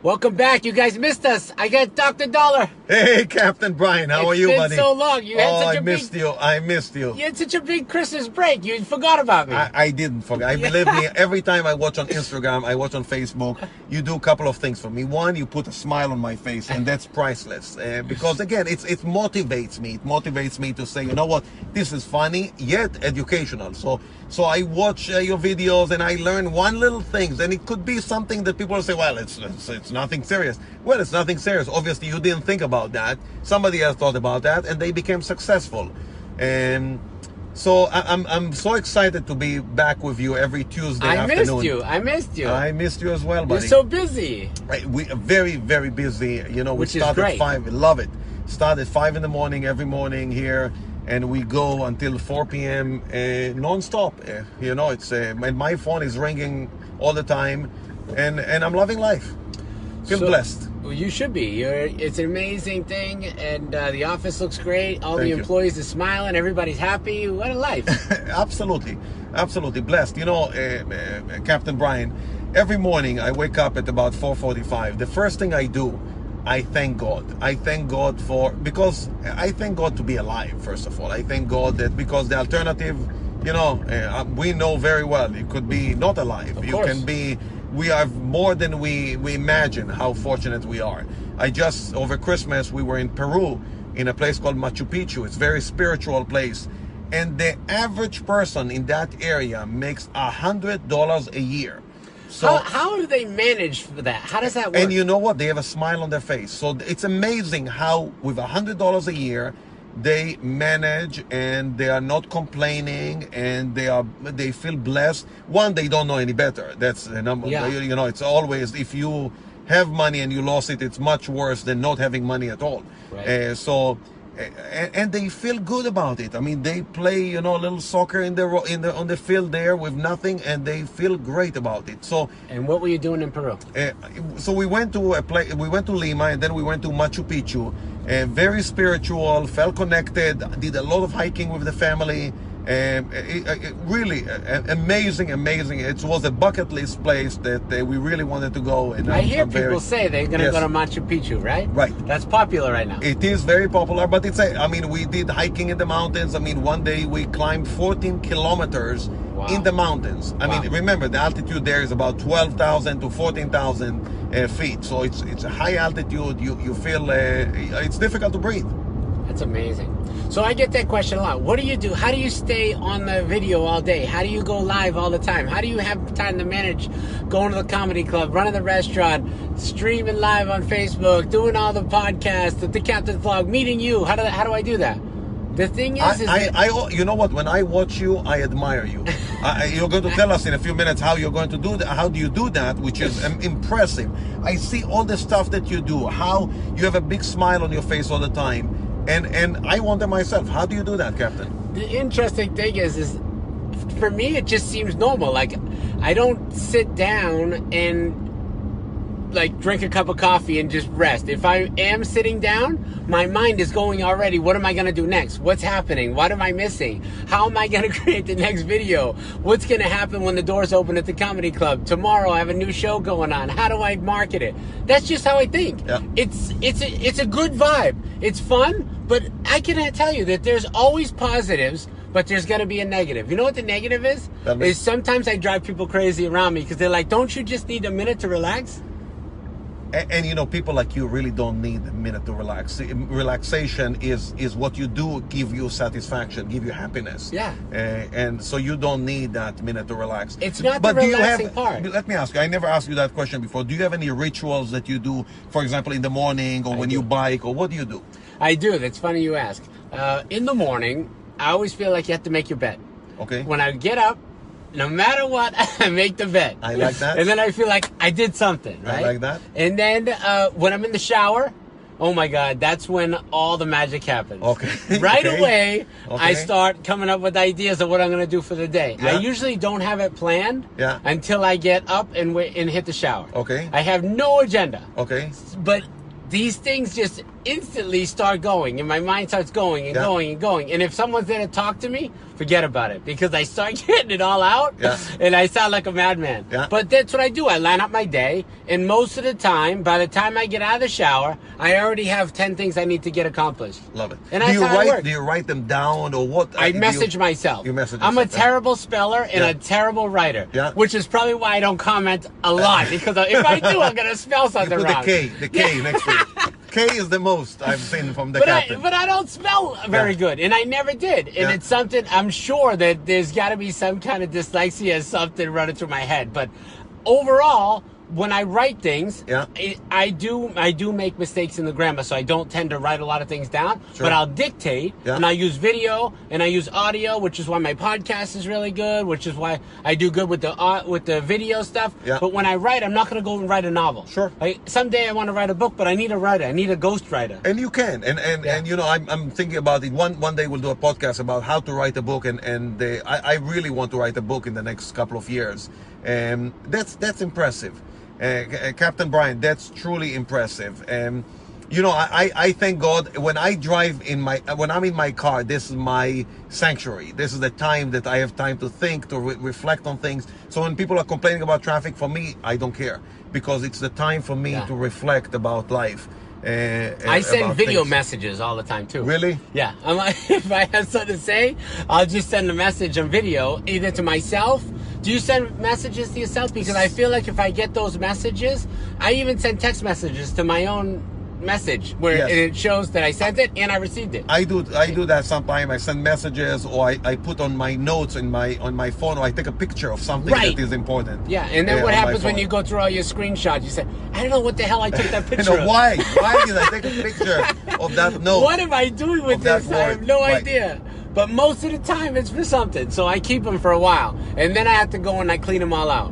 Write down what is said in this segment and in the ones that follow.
Welcome back. You guys missed us. I got Dr. Daller. Hey, Captain Brien. How are you, buddy? It's been so long. You had such I missed you. I missed you. You had such a big Christmas break. You forgot about me. I didn't forget. I believe me, every time I watch on Instagram, I watch on Facebook, you do a couple of things for me. One, you put a smile on my face, and that's priceless. Because, again, it motivates me. It motivates me to say, you know what, this is funny, yet educational. So I watch your videos, and I learn one little thing. And it could be something that people say, well, it's nothing serious. Well, it's nothing serious. Obviously, you didn't think about that. Somebody else thought about that, and they became successful. And so I'm so excited to be back with you every Tuesday afternoon. I missed you. I missed you as well, buddy. You're so busy. We are very, very busy. You know, Which we start is great. at 5. Love it. Start at 5 in the morning every morning here, and we go until 4 p.m. Non-stop. You know, it's and my phone is ringing all the time, and I'm loving life. Feel blessed. Well, you should be. It's an amazing thing, and the office looks great. All the employees are smiling. Everybody's happy. What a life. Absolutely. Absolutely blessed. You know, Captain Brien, every morning I wake up at about 4:45. The first thing I do, I thank God. I thank God because I thank God to be alive, first of all. I thank God that because the alternative, you know, we know very well, it could be not alive. Of you course. can be, we are more than we imagine how fortunate we are. Over Christmas, we were in Peru in a place called Machu Picchu. It's a very spiritual place. And the average person in that area makes $100 a year. So how do they manage for that? How does that work? And you know what? They have a smile on their face. So it's amazing how with $100 a year, they manage and they are not complaining and they feel blessed. One, they don't know any better. That's the number. Yeah. You know, it's always, if you have money and you lost it, it's much worse than not having money at all. Right. And they feel good about it. I mean, they play, you know, a little soccer on the field there with nothing, and they feel great about it. So. And what were you doing in Peru? So we went to we went to Lima, and then we went to Machu Picchu. Very spiritual, felt connected. Did a lot of hiking with the family. Really amazing. It was a bucket list place that we really wanted to go. And I hear people say they're going to go to Machu Picchu, right? Right. That's popular right now. It is very popular, but I mean, we did hiking in the mountains. I mean, one day we climbed 14 kilometers in the mountains. I mean, remember, the altitude there is about 12,000 to 14,000 feet. So it's a high altitude. You feel it's difficult to breathe. That's amazing. So I get that question a lot. What do you do? How do you stay on the video all day? How do you go live all the time? How do you have time to manage going to the comedy club, running the restaurant, streaming live on Facebook, doing all the podcasts, the Captain's Vlog, meeting you? How do I do that? The thing is, you know what? When I watch you, I admire you. You're going to tell us in a few minutes how you're going to do that. How do you do that? Which is impressive. I see all the stuff that you do. How you have a big smile on your face all the time. And I wonder myself, how do you do that, Captain? The interesting thing is for me, it just seems normal. Like, I don't sit down and like drink a cup of coffee and just rest. If I am sitting down, my mind is going already. What am I going to do next? What's happening? What am I missing? How am I going to create the next video? What's going to happen when the doors open at the comedy club? Tomorrow I have a new show going on. How do I market it? That's just how I think. Yeah. It's a good vibe. It's fun, but I can tell you that there's always positives, but there's going to be a negative. You know what the negative is? Is sometimes I drive people crazy around me because they're like, don't you just need a minute to relax? And you know, people like you really don't need a minute to relax. Relaxation is what you do, give you satisfaction, give you happiness. Yeah. And so you don't need that minute to relax. It's not the relaxing part. Let me ask you, I never asked you that question before. Do you have any rituals that you do, for example, in the morning or when you bike, or what do you do? I do. That's funny you ask. In the morning, I always feel like you have to make your bed. Okay. When I get up, no matter what, I make the bed. I like that. And then I feel like I did something, right? I like that. And then when I'm in the shower, oh my God, that's when all the magic happens. Okay. Right away, I start coming up with ideas of what I'm going to do for the day. Yeah. I usually don't have it planned until I get up and hit the shower. Okay. I have no agenda. Okay. But these things just instantly start going, and my mind starts going and going and going. And if someone's there to talk to me, forget about it, because I start getting it all out, and I sound like a madman. But that's what I do. I line up my day, and most of the time, by the time I get out of the shower, I already have 10 things I need to get accomplished. Love it. And do you write them down, or what? I message myself. You message I'm yourself, a terrible speller and a terrible writer, which is probably why I don't comment a lot, because if I do, I'm going to spell something you put wrong. The K next to it. K is the most I've seen from the captain. But I don't spell very good, and I never did. And it's something, I'm sure that there's got to be some kind of dyslexia, something running through my head. But overall, when I write things, I do make mistakes in the grammar, so I don't tend to write a lot of things down. Sure. But I'll dictate, and I use video, and I use audio, which is why my podcast is really good, which is why I do good with the video stuff. But when I write, I'm not going to go and write a novel. Sure. Like, someday I want to write a book, but I need a writer. I need a ghostwriter. And you can. And you know, I'm thinking about it. One day we'll do a podcast about how to write a book, and I really want to write a book in the next couple of years. That's impressive. Captain Brien, that's truly impressive. You know, I thank God when I drive when I'm in my car, this is my sanctuary. This is the time that I have time to think, to reflect on things. So when people are complaining about traffic, for me, I don't care, because it's the time for me to reflect about life. I send video messages all the time too. Really? Yeah. I'm like, if I have something to say, I'll just send a message on video, either to myself. Do you send messages to yourself? Because I feel like if I get those messages, I even send text messages to my own message where it shows that I sent it and I received it. I do that sometimes. I send messages, or I put on my notes on my phone, or I take a picture of something that is important. Yeah, and then what happens when you go through all your screenshots? You say, I don't know what the hell I took that picture of. Why did I take a picture of that note? What am I doing with this? I have no idea. But most of the time it's for something. So I keep them for a while. And then I have to go and I clean them all out.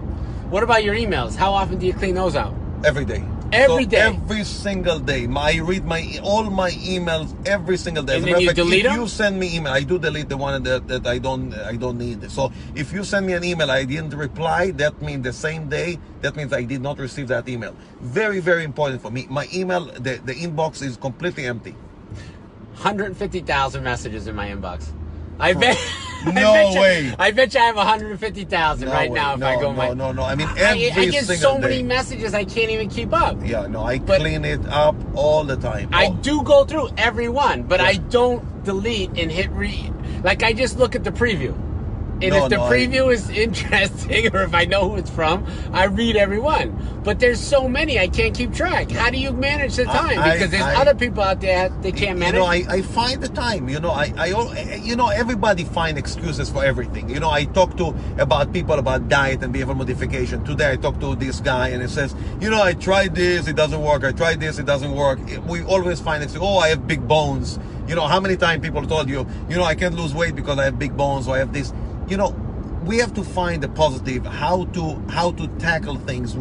What about your emails? How often do you clean those out? Every day. Every day? Every single day. I read all my emails every single day. And then you delete them? If you send me email, I do delete the one that I don't need. So if you send me an email, I didn't reply, that means the same day, that means I did not receive that email. Very, very important for me. My email, the inbox is completely empty. 150,000 messages in my inbox. I bet. No way. I bet you I have 150,000 right now if I go my. No. I mean, I get so many messages I can't even keep up. Yeah, no, I clean it up all the time. I do go through every one, but I don't delete and hit read. Like, I just look at the preview. And if the preview is interesting, or if I know who it's from, I read every one. But there's so many, I can't keep track. How do you manage the time? Because there's other people out there they can't manage. You know, I find the time. You know, everybody find excuses for everything. You know, I talk about people about diet and behavioral modification. Today I talked to this guy, and he says, you know, I tried this, it doesn't work. I tried this, it doesn't work. We always find excuses. Oh, I have big bones. You know, how many times people told you, you know, I can't lose weight because I have big bones, or I have this. You know, we have to find the positive, how to tackle things.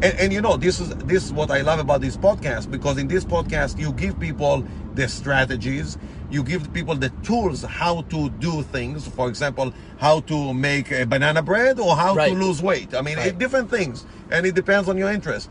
And you know, this is what I love about this podcast, because in this podcast you give people the strategies, you give people the tools how to do things. For example, how to make a banana bread, or how to lose weight. I mean, different things, and it depends on your interest.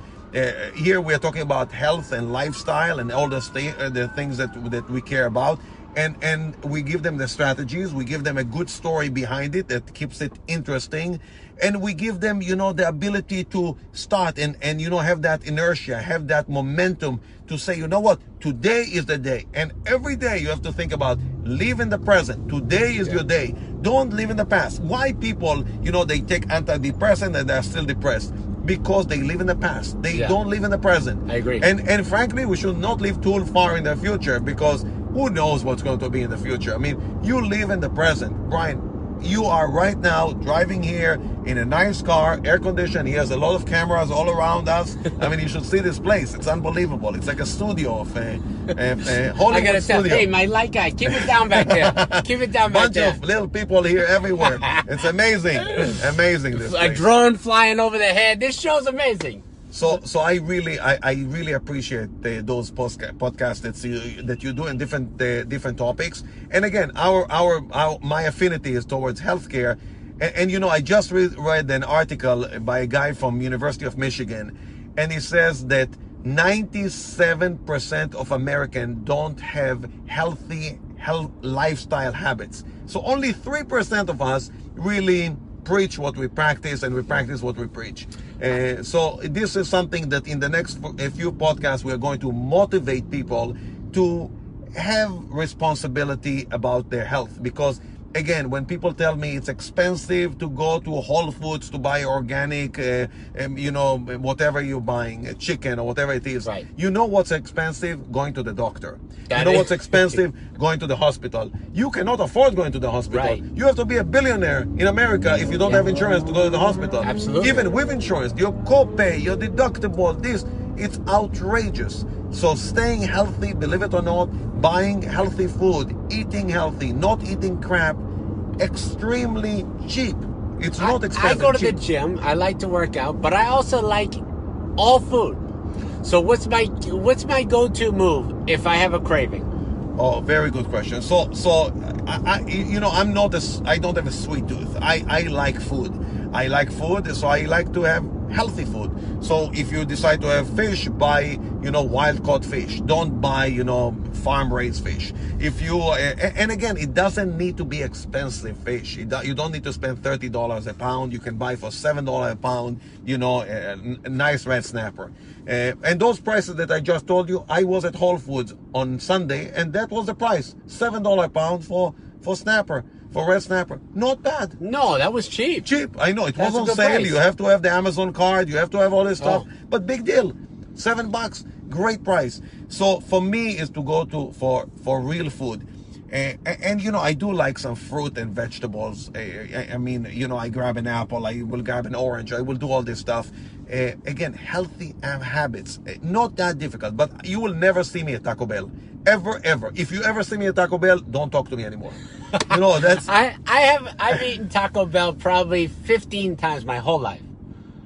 Here we are talking about health and lifestyle and all the things that we care about. And we give them the strategies, we give them a good story behind it that keeps it interesting, and we give them, you know, the ability to start and you know, have that inertia, have that momentum to say, you know what, today is the day. And every day you have to think about, live in the present. Today is your day. Don't live in the past. Why people, you know, they take antidepressant and they're still depressed? Because they live in the past. They don't live in the present. I agree. And frankly, we should not live too far in the future, because who knows what's going to be in the future. I mean, you live in the present. Brien, you are right now driving here in a nice car, air conditioned. He has a lot of cameras all around us. I mean, you should see this place. It's unbelievable. It's like a studio of Hollywood. I gotta tell, hey, my light guy, keep it down back there. Keep it down back there. Bunch of little people here everywhere. It's amazing. Amazing. This place. A drone flying over the head. This show's amazing. So I really appreciate those podcasts that you do in different topics. And again, my affinity is towards healthcare. And you know, I just read an article by a guy from University of Michigan, and he says that 97% of Americans don't have healthy lifestyle habits. So only 3% of us really preach what we practice, and we practice what we preach. So this is something that in the next few podcasts we are going to motivate people to have responsibility about their health. Because again, when people tell me it's expensive to go to Whole Foods to buy organic, whatever you're buying, chicken or whatever it is, right. You know what's expensive? Going to the doctor. That you know is. What's expensive? Going to the hospital. You cannot afford going to the hospital. Right. You have to be a billionaire in America if you don't have insurance to go to the hospital. Absolutely. Even with insurance, your copay, your deductible, it's outrageous. So staying healthy, believe it or not, buying healthy food, eating healthy, not eating crap, extremely cheap. It's not expensive. I go to the gym. I like to work out, but I also like all food. So what's my go-to move if I have a craving? Oh, very good question. So I don't have a sweet tooth. I like food. I like food, so I like to have healthy food. So if you decide to have fish, buy, wild caught fish. Don't buy, farm raised fish. If you, and again, it doesn't need to be expensive fish. You don't need to spend $30 a pound. You can buy for $7 a pound, a nice red snapper. And those prices that I just told you, I was at Whole Foods on Sunday, and that was the price, $7 a pound for snapper. For red snapper. Not bad. No, that was cheap. Cheap. I know. It That's was on a good sale. price. You have to have the Amazon card. You have to have all this stuff. Oh. But big deal. $7. Great price. So for me is to go to for real food. And I do like some fruit and vegetables. I grab an apple. I will grab an orange. I will do all this stuff. Again, healthy habits. Not that difficult. But you will never see me at Taco Bell. Ever. If you ever see me at Taco Bell, don't talk to me anymore. That's... I've eaten Taco Bell probably 15 times my whole life.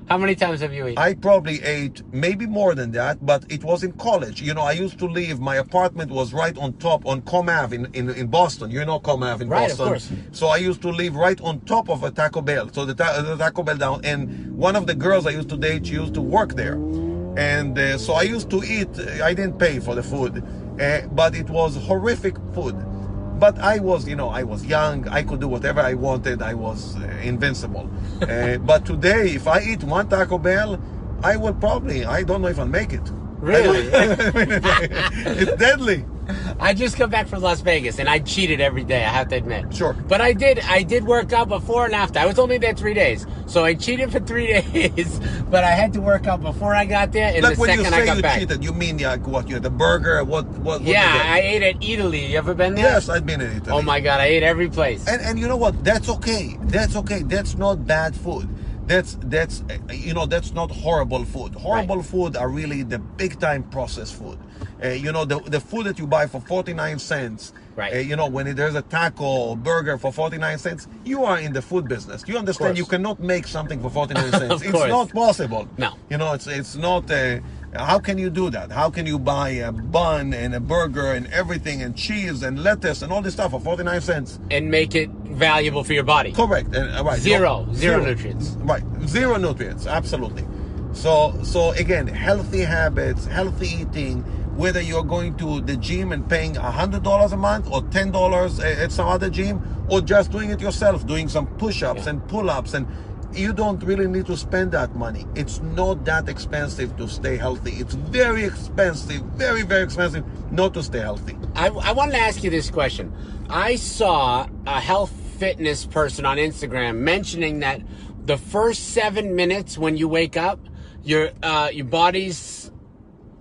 How many times have you eaten? I probably ate maybe more than that, but it was in college. I used to live, my apartment was right on top on Com Ave in Boston. You know Com Ave in right, Boston. Of course. So I used to live right on top of a Taco Bell. So the Taco Bell down, and one of the girls I used to date, she used to work there. And so I used to eat, I didn't pay for the food, but it was horrific food. But I was young. I could do whatever I wanted. I was invincible. But today, if I eat one Taco Bell, I will probably, I don't know if I'll make it. Really? It's deadly. I just come back from Las Vegas, and I cheated every day, I have to admit. Sure. But I did work out before and after. I was only there 3 days. So I cheated for 3 days, but I had to work out before I got there, and Like the second I got back. when you say you cheated, you mean what? You had a burger? What Yeah, I ate at Italy. You ever been there? Yes, I've been in Italy. Oh my God, I ate every place. And you know what? That's okay. That's okay. That's not bad food. That's not horrible food. Horrible food are really the big time processed food. The food that you buy for 49 cents. Right. When there's a taco or burger for 49 cents, you are in the food business. You understand? You cannot make something for 49 cents. It's not possible. No. It's not. How can you do that? How can you buy a bun and a burger and everything and cheese and lettuce and all this stuff for 49 cents? And make it valuable for your body. Correct. And, right. Zero nutrients. Right. Zero nutrients. Absolutely. So again, healthy habits, healthy eating, whether you're going to the gym and paying $100 a month or $10 at some other gym, or just doing it yourself, doing some push-ups and pull-ups, and you don't really need to spend that money. It's not that expensive to stay healthy. It's very expensive, very, very expensive not to stay healthy. I wanted to ask you this question. I saw a health fitness person on Instagram mentioning that the first 7 minutes when you wake up, your body's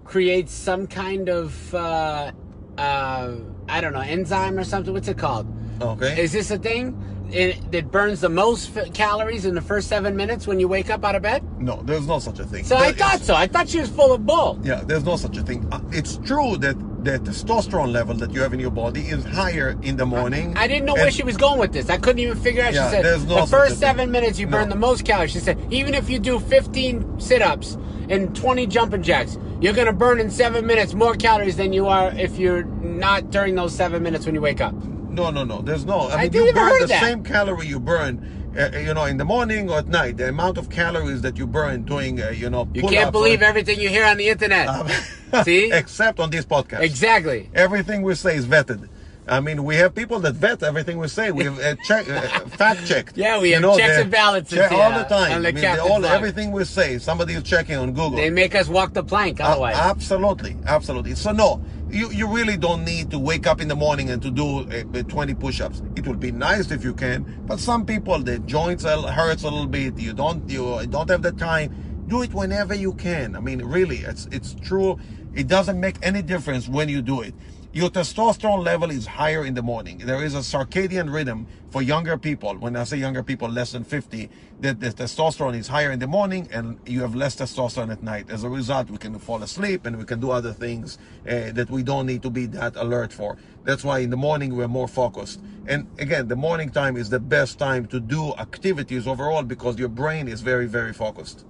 creates some kind of I don't know, enzyme or something. What's it called? Okay. Is this a thing? It burns the most calories in the first 7 minutes when you wake up out of bed? No, there's no such a thing. So I thought so. I thought she was full of bull. Yeah, there's no such a thing. It's true that the testosterone level that you have in your body is higher in the morning. I didn't know where she was going with this. I couldn't even figure out. Yeah, she said there's no the such first a thing. 7 minutes you burn the most calories. She said even if you do 15 sit-ups and 20 jumping jacks, you're going to burn in 7 minutes more calories than you are if you're not during those 7 minutes when you wake up. No. There's no. I mean, didn't you even burn heard the that. same calorie you burn in the morning or at night, the amount of calories that you burn doing, you can't believe everything you hear on the internet. See? Except on this podcast. Exactly. Everything we say is vetted. I mean, we have people that vet everything we say. We have fact checked. Yeah, we have checks and balances all the time. On the everything we say, somebody is checking on Google. They make us walk the plank otherwise. Absolutely. So no, you really don't need to wake up in the morning and to do 20 push-ups. It would be nice if you can, but some people, the joints hurts a little bit. You don't have the time. Do it whenever you can. I mean, really, it's true. It doesn't make any difference when you do it. Your testosterone level is higher in the morning. There is a circadian rhythm for younger people. When I say younger people, less than 50, that the testosterone is higher in the morning and you have less testosterone at night. As a result, we can fall asleep and we can do other things that we don't need to be that alert for. That's why in the morning we're more focused. And again, the morning time is the best time to do activities overall because your brain is very, very focused.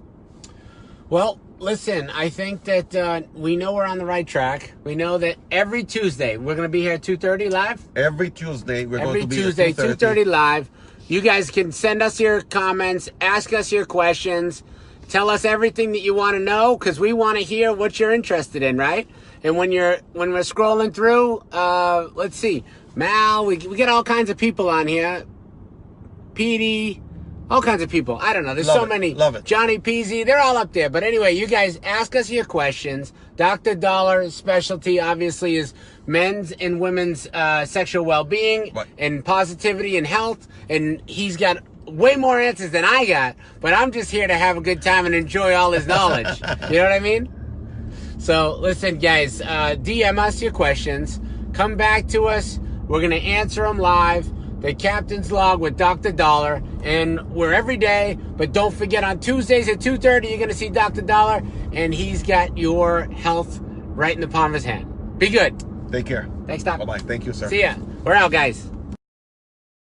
Well, listen, I think that we know we're on the right track. We know that every Tuesday, we're going to be here at 2:30 live? Every Tuesday, we're going to be Tuesday, at 2:30 live. You guys can send us your comments, ask us your questions, tell us everything that you want to know, because we want to hear what you're interested in, right? And when we're scrolling through, let's see, Mal, we get all kinds of people on here. Petey, all kinds of people. I don't know. There's so many. Love it. Johnny Peasy. They're all up there. But anyway, you guys ask us your questions. Dr. Daller's specialty, obviously, is men's and women's sexual well-being and positivity and health. And he's got way more answers than I got. But I'm just here to have a good time and enjoy all his knowledge. You know what I mean? So, listen, guys. DM us your questions. Come back to us. We're going to answer them live. The Captain's Log with Dr. Daller, and we're every day, but don't forget on Tuesdays at 2:30, you're going to see Dr. Daller, and he's got your health right in the palm of his hand. Be good. Take care. Thanks, Doc. Bye-bye. Thank you, sir. See ya. We're out, guys.